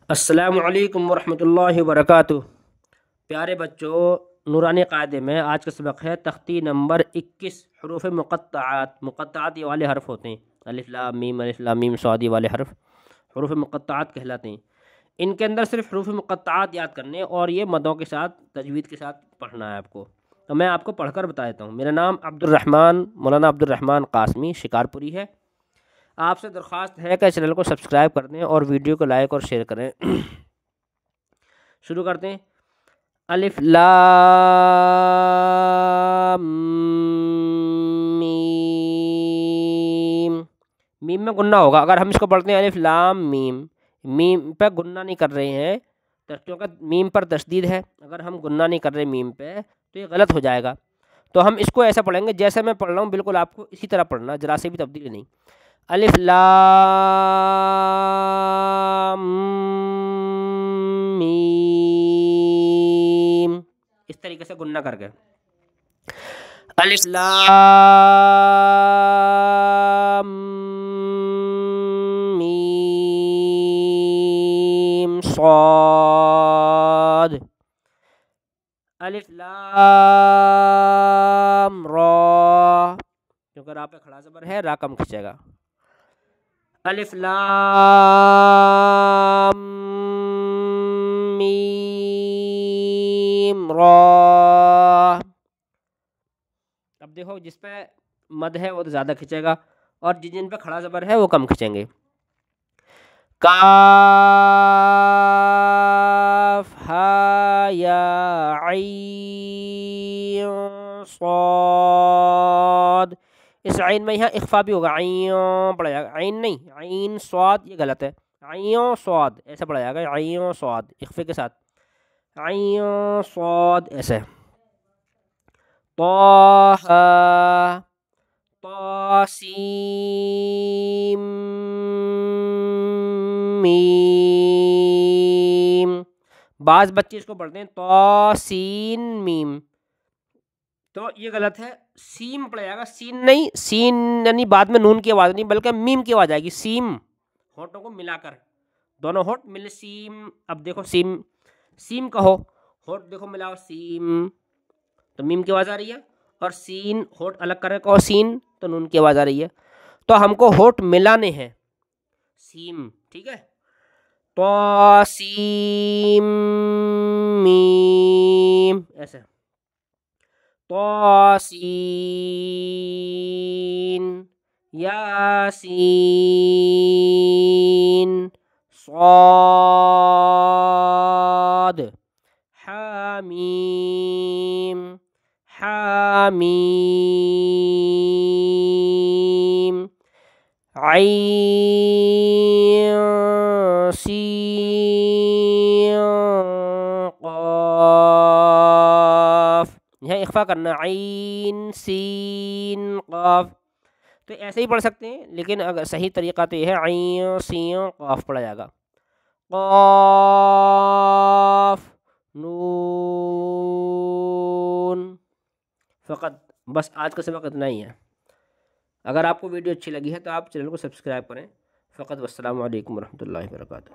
السلام علیکم ورحمۃ اللہ وبرکاتہ۔ پیارے بچوں، نورانی قاعدے میں آج کا سبق ہے تختی نمبر 21، حروف مقطعات۔ مقطعات یہ والے حرف ہوتے ہیں، الف لام میم صاد، یہ والے حرف حروف مقطعات کہلاتے ہیں۔ ان کے اندر صرف حروف مقطعات یاد کرنے اور یہ مدوں کے ساتھ تجوید کے ساتھ پڑھنا ہے آپ کو۔ تو میں آپ کو پڑھ کر بتا دیتا ہوں۔ میرا نام مولانا عبد الرحمن قاسمی شکارپوری ہے۔ آپ سے درخواست ہے کہ چینل کو سبسکرائب کر دیں اور ویڈیو کو لائک اور شیئر کریں۔ شروع کرتے ہیں۔ الف لام میم۔ میم میں گننا ہوگا۔ اگر ہم اس کو پڑھتے ہیں الف لام میم، میم پہ گننا نہیں کر رہے ہیں کیونکہ میم پر تشدید ہے۔ اگر ہم گننا نہیں کر رہے میم پہ تو یہ غلط ہو جائے گا۔ تو ہم اس کو ایسا پڑھیں گے جیسے میں پڑھ رہا ہوں، بالکل آپ کو اسی طرح پڑھنا، ذرا سے بھی تبدیلی نہیں۔ الف لام میم، اس طریقے سے گننا کر کے۔ الف لام میم صاد۔ الف لام را، کیونکہ را پہ کھڑا زبر ہے، را کم کھنچے گا۔ الف لام میم را۔ اب دیکھو، جس پہ مد ہے وہ زیادہ کھنچے گا اور جن پہ کھڑا زبر ہے وہ کم کھنچیں گے۔ کاف ہا یا عین صاد۔ اس عین میں یہاں اخفا بھی ہوگا، عین پڑھا جائے گا، عین نہیں، عین صاد، یہ غلط ہے، عین صاد ایسا پڑھا جائے گا، عین صاد اخفے کے ساتھ، عین صاد ایسے۔ طٰ طاسیم میم۔ بعض بچے اس کو پڑھتے ہیں طاسین میم، تو یہ غلط ہے، سیم پڑھا جائے گا، سین نہیں، سین یعنی بعد میں نون کی آواز نہیں بلکہ میم کی آواز آئے گی، سیم، ہونٹوں کو ملا کر، دونوں ہونٹ مل سیم۔ اب دیکھو سیم، سیم کہو، ہونٹ دیکھو ملاؤ، سیم تو میم کی آواز آ رہی ہے، اور سین ہونٹ الگ کرے کہو سین تو نون کی آواز آ رہی ہے۔ تو ہم کو ہونٹ ملانے ہیں، سیم، ٹھیک ہے۔ طاسیم میم ایسے۔ طاسین یاسین صاد حامیم حامیم عین سین قاف۔ یہاں اخفا کرنا، عین سین قاف، تو ایسے ہی پڑھ سکتے ہیں، لیکن اگر صحیح طریقہ تو یہ ہے عین سین قاف پڑھا جائے گا۔ قاف نون۔ فقط بس آج کا سبق اتنا ہی ہے۔ اگر آپ کو ویڈیو اچھی لگی ہے تو آپ چینل کو سبسکرائب کریں فقط۔ والسلام علیکم ورحمۃ اللہ وبرکاتہ۔